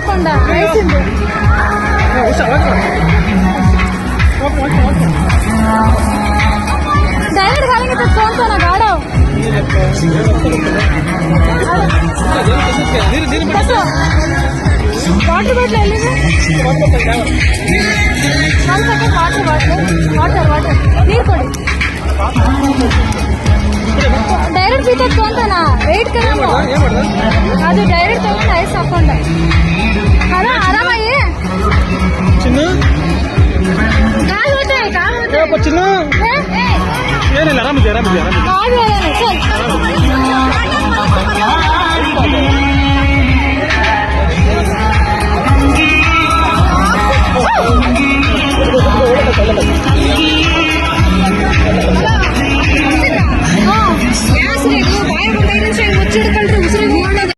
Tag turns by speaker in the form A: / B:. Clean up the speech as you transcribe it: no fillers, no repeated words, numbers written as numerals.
A: ಹಾಕೊಂಡ ವಯಸ್ಸಿಂದು ಡೈರೆಕ್ಟ್ ಗಾಳಿಗೆ ತೋರ್ತಾನ ಗಾಡೋ water bottle ಎಲ್ಲಿದೆ? 1 ಸೆಕೆಂಡ್ ವಾಟರ್ ನೀರು ಕೊಡಿ. ಡೈರೆಕ್ಟ್ ಬೀಟಕ್ ತೊಗೊಂತಾನ ವೆಯ್ಟ್ ಕರ ಅದು ಡೈರೆಕ್ಟ್ ತಗೊಂಡು ಐಸ್ ಹಾಕೊಂಡ ಅದ ಆರಾಮಾಗಿ ಕಾಲ್ ಹೋತೆ
B: ಏನಿಲ್ಲ ಆರಾಮಿದೆ